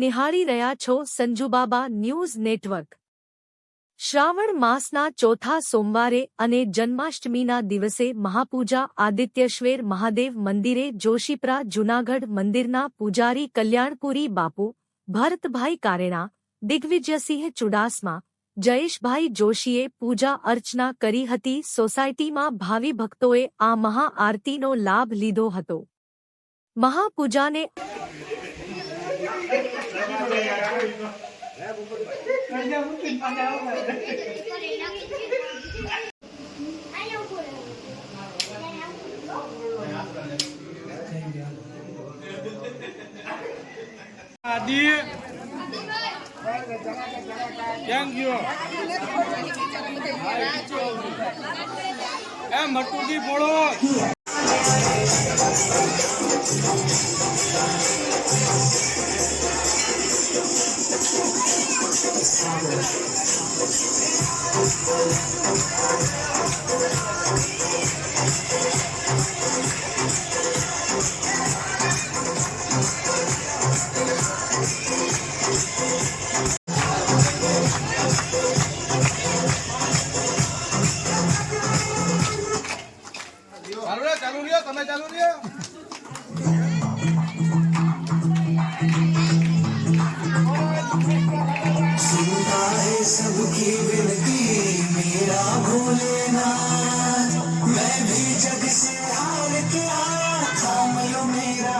નિહાળી રહ્યા છો સંજુબાબા ન્યૂઝ નેટવર્ક। શ્રાવણ માસના ચોથા સોમવારે અને જન્માષ્ટમીના દિવસે મહાપૂજા આદિત્યશ્વેર મહાદેવ મંદિરે જોશીપરા જૂનાગઢ મંદિરના પૂજારી કલ્યાણપુરી બાપુ, ભરતભાઈ કારેણા, દિગ્વિજયસિંહ ચુડાસમા, જયેશભાઈ જોશીએ પૂજા અર્ચના કરી હતી। સોસાયટીમાં ભાવિ ભક્તોએ આ મહાઆરતીનો લાભ લીધો હતો। મહાપૂજાને આદિ કેમ ગયો એ મટુજી બોલો ચાલू રહ્યો તમે ચાलू રહ્યો सुनता है सबकी विनती मेरा भोलेनाथ, मैं भी जग से हार के आया, थाम लो मेरा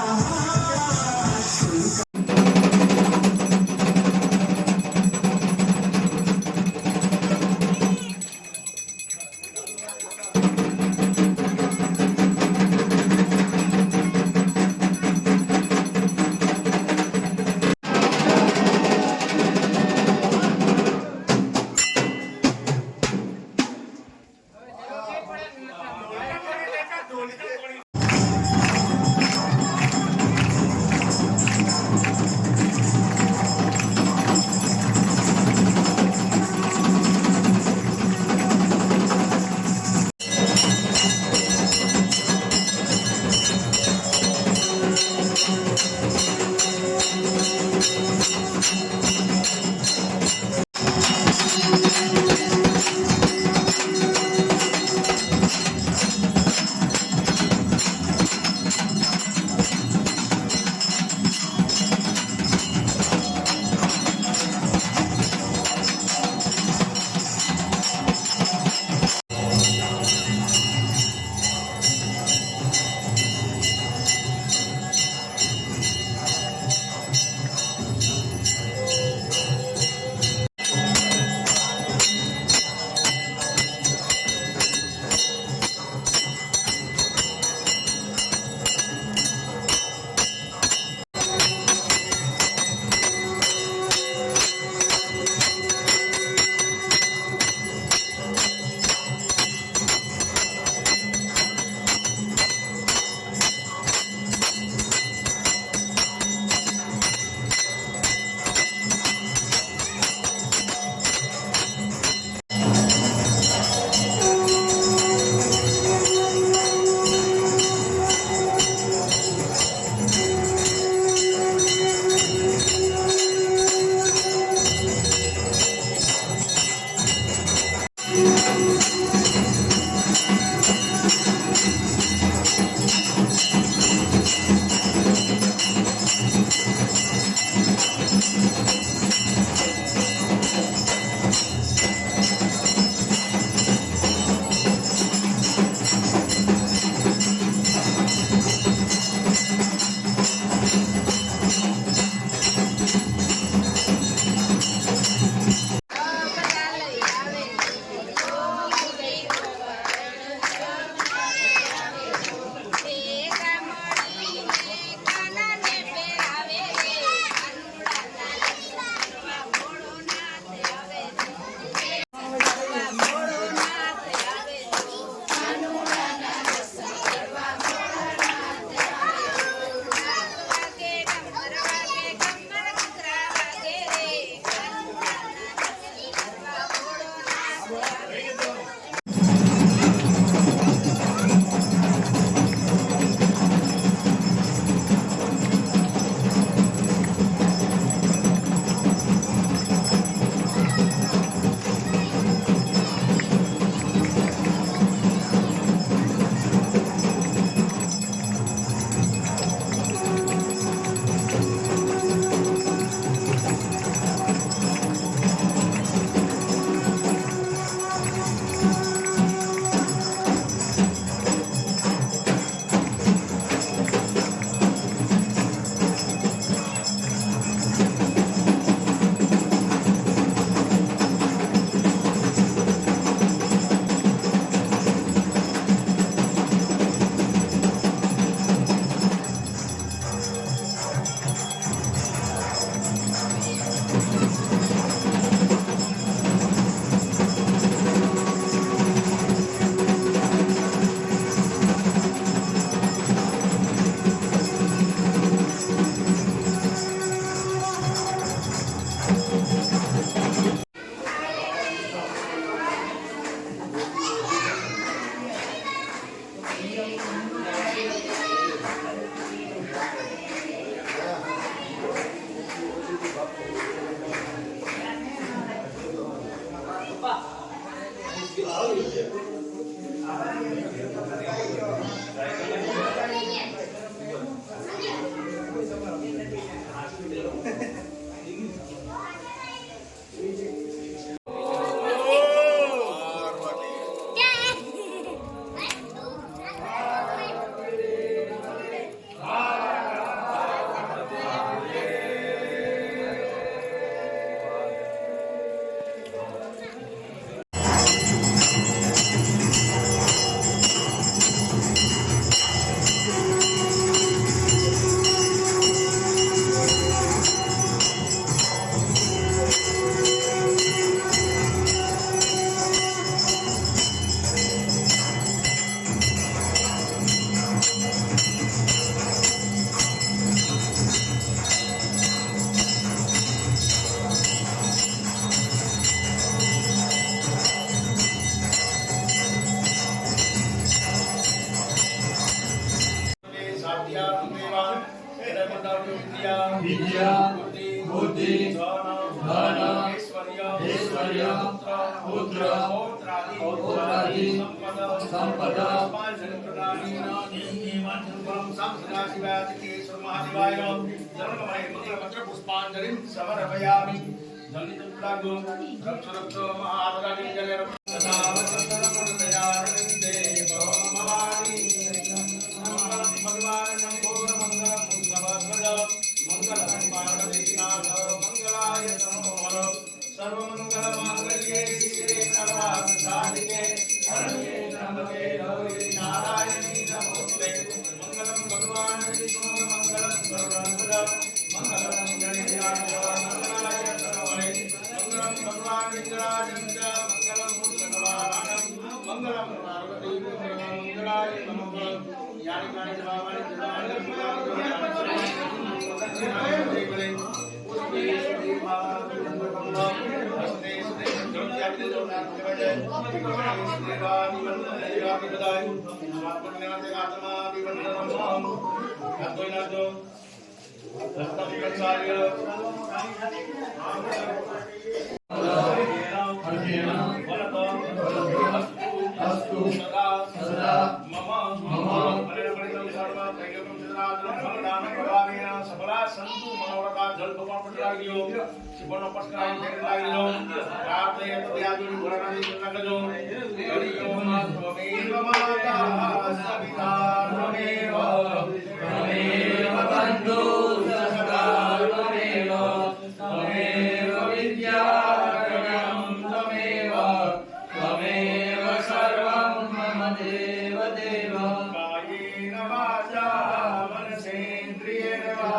विद्या बुद्धि धन ऐश्वर्य पुत्र पौत्रादि संपदा पुष्पांजलि समर्पयामि सर्वमंगलमांगल्ये शिवे सर्वार्थसाधिके शरण्ये त्र्यंबके गौरी नारायणी नमोस्तुते मंगलम भगवान विष्णु मंगलम गरुड़ध्वज मंगलम गणेशाय मंगलाय सर्वणे मंगलम भगवान विष्णुराजं च मंगलम भगवान मंगलम पार्वती मंगलाय नमः यानि कानि जवानि अस्तु सदा सफला संतु मनोरथा जल भगवान पर लागियो शिवनो पस्काई फेर लागियो प्रार्थने त्यागी भरणानी लगजो हरिओ त्वमेव माता सविता त्वमेव बन्धु सदा त्वमेव विद्याकरं त्वमेव सर्वं मम देव देव कायेन वाचा मनसेन्द्रियेण वा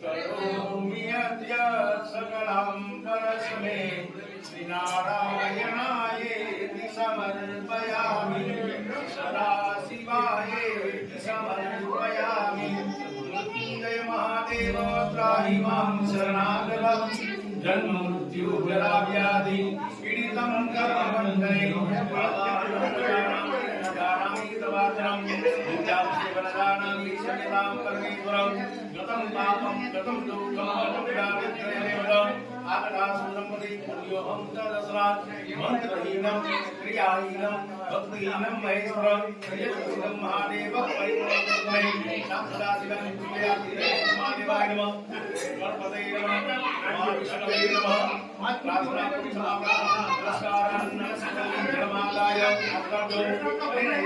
करोमि अद्य सकलं परस्मै श्रीनारायणायेति समर्पयामि सदाशिवायेति समर्पयामि मृत्युञ्जय महादेव त्राहि मां शरणागतम् जन्म मृत्यु जरा व्याधि पीडितं कर्मबन्धने गतं पापं गतं दुःखं मंत्रहीनं क्रियाहीनं भक्तिहीनं महेश्वरं यज्ञं महादेव परिपूर्णं सदाशिवं महादेवाय नमः गणपतये नमः महाविष्णवे नमः प्रार्थना करि समाप्तं नमस्कारान् नमस्काराय अस्तु परिणय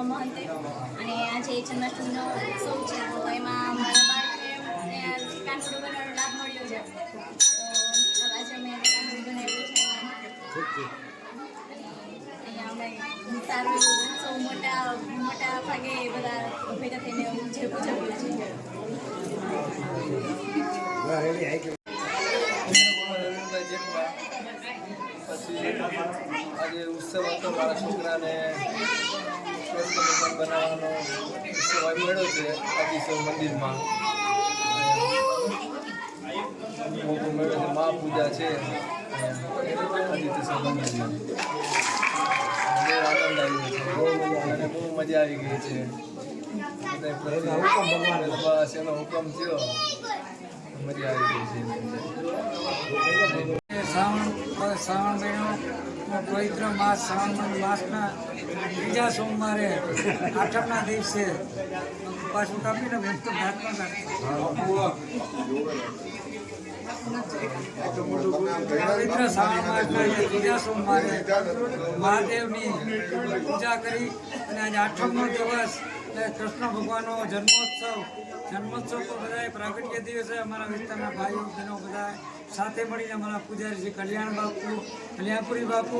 મહંતે અને આજે જન્માષ્ટમીનો ઉત્સવ છે તો એમાં મારા બાળકને કાનપુડું બનાવવાનો લાભ મળ્યો છે તો આજે અમે કાનપુડું બનાવ્યું છે અહીંયા અમે સારું એવું ઉત્સવ મોટા ભાગે બધા ભેગા થઈને જે ઉજવીએ છીએ. આજે ઉત્સવ હતો મારા છોકરાને બનાવવાનો ઉત્સવ મળ્યો છે આદિશ્વર મંદિરમાં. મોટો મેળો છે, મહાપૂજા છે આદિશ્વર મંદિરમાં. બહુ આનંદ આવ્યો છે અને બહુ મજા આવી ગઈ છે. બસ એનો હુકમ થયો, મજા આવી ગઈ છે. શ્રાવણ મહિનો પવિત્ર માસ શ્રાવણ માસના બીજા સોમવારે આઠમના દિવસે પાછું કાપીને વ્યસ્ત ભાતમાં પવિત્ર શ્રાવણ માસના બીજા સોમવારે મહાદેવની પૂજા કરી અને આજે આઠમનો દિવસ કૃષ્ણ ભગવાનનો જન્મોત્સવ તો બધાએ પ્રાગટ્ય દિવસે અમારા વિસ્તારના ભાઈઓ બહેનો બધા સાથે મળીને અમારા પૂજારી શ્રી કલ્યાણ બાપુ, કલ્યાણપુરી બાપુ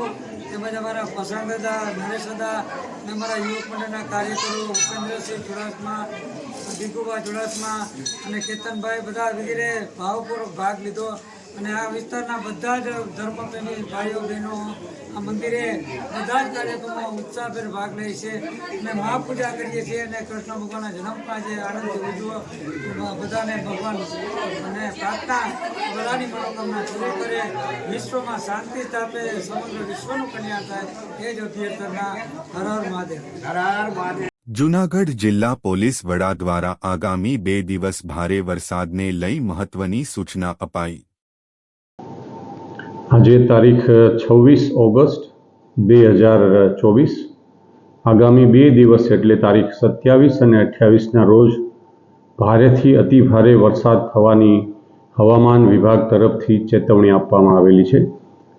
તેમજ અમારા પસંદ દાદા, નરેશ દાદા અને અમારા યુવક મંડળના કાર્યકરો ઉપેન્દ્રસિંહ ચુડાસમા, ભીખુભા ચુડાસમા અને કેતનભાઈ બધા વગેરે ભાવપૂર્વક ભાગ લીધો. અને આ વિસ્તારના બધા જ ધર્મપ્રેમી ભાઈઓ બહેનો આ મંદિરે બધા જ કાર્યક્રમોમાં ઉત્સાહભેર ભાગ લે છે અને મહાપૂજા કરીએ છીએ અને કૃષ્ણ ભગવાનના જન્મમાં જે આનંદથી ઉજવો બધાને ભગવાન અને પ્રાર્થના બધાની મનોકામના પૂરી કરે, વિશ્વમાં શાંતિ સ્થાપે, સમગ્ર વિશ્વનું કલ્યાણ થાય એ જ અભ્યર્થના. હર હર મહાદેવ. હર હર મહાદેવ. જૂનાગઢ જિલ્લા પોલીસ વડા દ્વારા આગામી 2 દિવસ ભારે વરસાદને લઈ મહત્વની સૂચના અપાઈ. આજે તારીખ 26 ઓગસ્ટ 2024 આગામી 2 દિવસ એટલે તારીખ 27 અને 28ના રોજ ભારેથી અતિ ભારે વરસાદ થવાની હવામાન વિભાગ તરફથી ચેતવણી આપવામાં આવેલી છે.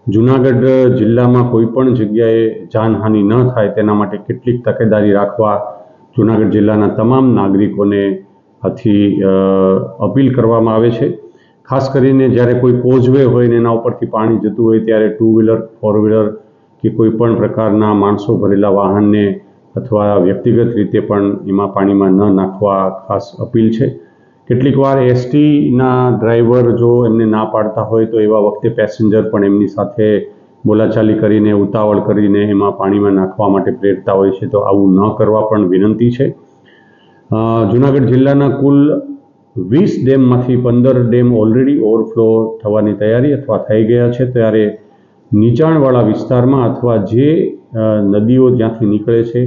જૂનાગઢ જિલ્લામાં કોઈપણ જગ્યાએ જાનહાનિ ન થાય તેના માટે કેટલીક તકેદારી રાખવા જૂનાગઢ જિલ્લાના તમામ નાગરિકોને આથી અપીલ કરવામાં આવે છે. ખાસ કરીને જ્યારે કોઈ કોઝવે હોય ને એના ઉપરથી પાણી જતું હોય ત્યારે 2 વ્હીલર 4 વ્હીલર કે કોઈ પણ પ્રકારના માણસો ભરેલા વાહનને અથવા વ્યક્તિગત રીતે પણ એમાં પાણીમાં ન નાખવા ખાસ અપીલ છે. કેટલીક વાર એસટીના ડ્રાઈવર જો એમને ના પાડતા હોય તો એવા વખતે પેસેન્જર પણ એમની સાથે બોલાચાલી કરીને ઉતાવળ કરીને એમાં પાણીમાં નાખવા માટે પ્રેરતા હોય છે, તો આવું ન કરવા પણ વિનંતી છે. જૂનાગઢ જિલ્લાના કુલ 20 ડેમમાંથી 15 ડેમ ઓલરેડી ઓવરફ્લો થવાની તૈયારી અથવા થઈ ગયા છે. ત્યારે નીચાણવાળા વિસ્તારમાં અથવા જે નદીઓ જ્યાંથી નીકળે છે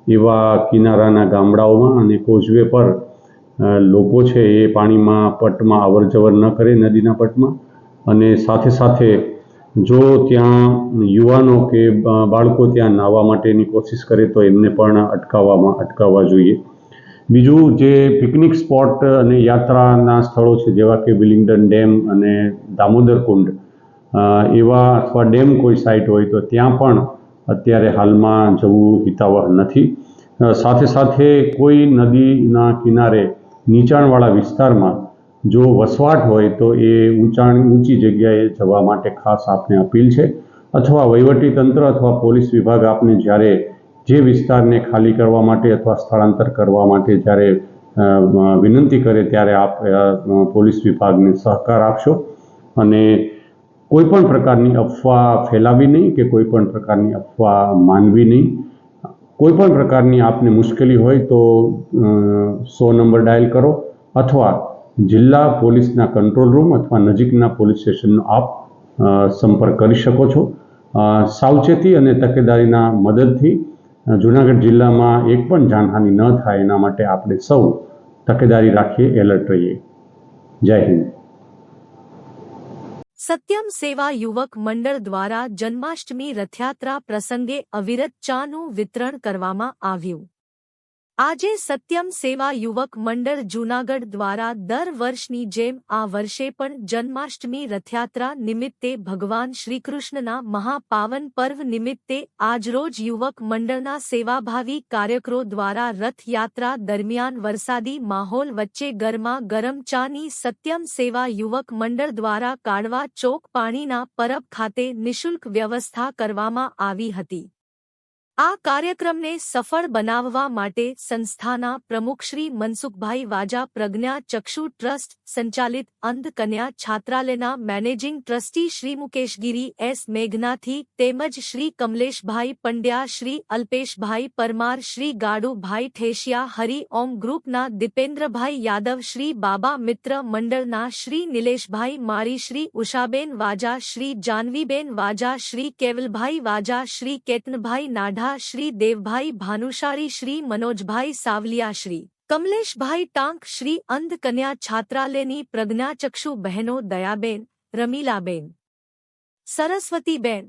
એવા કિનારાના ગામડાઓમાં અને કોઝવે પર લોકો છે એ પાણીમાં પટમાં અવર જવર ન કરે નદીના પટમાં, અને સાથે સાથે જો ત્યાં યુવાનો કે બાળકો ત્યાં નાહવા માટેની કોશિશ કરે તો એમને પણ અટકાવવા જોઈએ. બીજું, જે પિકનિક સ્પોટ અને યાત્રાના સ્થળો છે જેવા કે વિલિંગડન ડેમ અને દામોદર કુંડ એવા અથવા ડેમ કોઈ સાઇટ હોય તો ત્યાં પણ અત્યારે હાલમાં જવું હિતાવહ નથી. સાથે સાથે કોઈ નદીના કિનારે નીચાણવાળા વિસ્તારમાં જો વસવાટ હોય તો એ ઊંચી જગ્યાએ જવા માટે ખાસ આપને અપીલ છે. અથવા વહીવટીતંત્ર અથવા પોલીસ વિભાગ આપને જ્યારે જે વિસ્તારને ખાલી કરવા માટે અથવા સ્થળાંતર કરવા માટે જ્યારે વિનંતી કરે ત્યારે આપ પોલીસ વિભાગને સહકાર આપશો, અને કોઈ પણ પ્રકારની અફવા ફેલાવી નહીં કે કોઈ પણ પ્રકારની અફવા માનવી નહીં. કોઈ પણ પ્રકારની આપને મુશ્કેલી હોય તો 100 નંબર ડાયલ કરો, અથવા જિલ્લા પોલીસના કંટ્રોલ રૂમ અથવા નજીકના પોલીસ સ્ટેશનનો આપ સંપર્ક કરી શકો છો. સાવચેતી અને તકેદારીના મદદથી જૂનાગઢ જિલ્લામાં એક પણ જાનહાનિ ન થાય એના માટે આપણે સૌ તકેદારી રાખીએ, એલર્ટ રહીએ. જય હિન્દ. સત્યમ સેવા યુવક મંડળ દ્વારા જન્માષ્ટમી રથયાત્રા પ્રસંગે અવિરત ચાનું વિતરણ કરવામાં આવ્યું. આજે સત્યમ સેવા યુવક મંડળ જૂનાગઢ દ્વારા દર વર્ષની જેમ આ વર્ષે પણ જન્માષ્ટમી રથયાત્રા નિમિત્તે ભગવાન શ્રીકૃષ્ણના મહાપાવન પર્વ નિમિત્તે આજરોજ યુવક મંડળના સેવાભાવી કાર્યકરો દ્વારા રથયાત્રા દરમિયાન વરસાદી માહોલ વચ્ચે ગરમા ગરમ ચાની સત્યમ સેવા યુવક મંડળ દ્વારા કાળવા ચોક પાણીના પરબ ખાતે નિઃશુલ્ક વ્યવસ્થા કરવામાં આવી હતી. આ કાર્યક્રમને સફળ બનાવવા માટે સંસ્થાના પ્રમુખ શ્રી મનસુખભાઈ વાજા, પ્રજ્ઞા ચક્ષુ ટ્રસ્ટ સંચાલિત અંધ કન્યા છાત્રાલયના managing trustee Shri મુકેશગીરી S Meghnathi તેમજ શ્રી કમલેશભાઈ પંડ્યા, શ્રી અલ્પેશભાઈ પરમાર, શ્રી ગાડુભાઈ ઠેસિયા, હરિ ઓમ ગ્રુપના દીપેન્દ્રભાઈ યાદવ, શ્રી બાબા મિત્ર મંડળના શ્રી નિલેશભાઈ માળી, શ્રી ઉષાબેન વાજા, શ્રી જાનવીબેન વાજા, શ્રી કેવલભાઈ વાજા, શ્રી કેતનભાઈ નાઢા, શ્રી દેવભાઈ ભાનુશાળી, શ્રી મનોજભાઈ સાવલિયા, શ્રી કમલેશભાઈ ટાંક, શ્રી અંધ કન્યા છાત્રાલયની પ્રજ્ઞાચક્ષુ બહેનો દયાબેન, રમીલાબેન, સરસ્વતીબેન,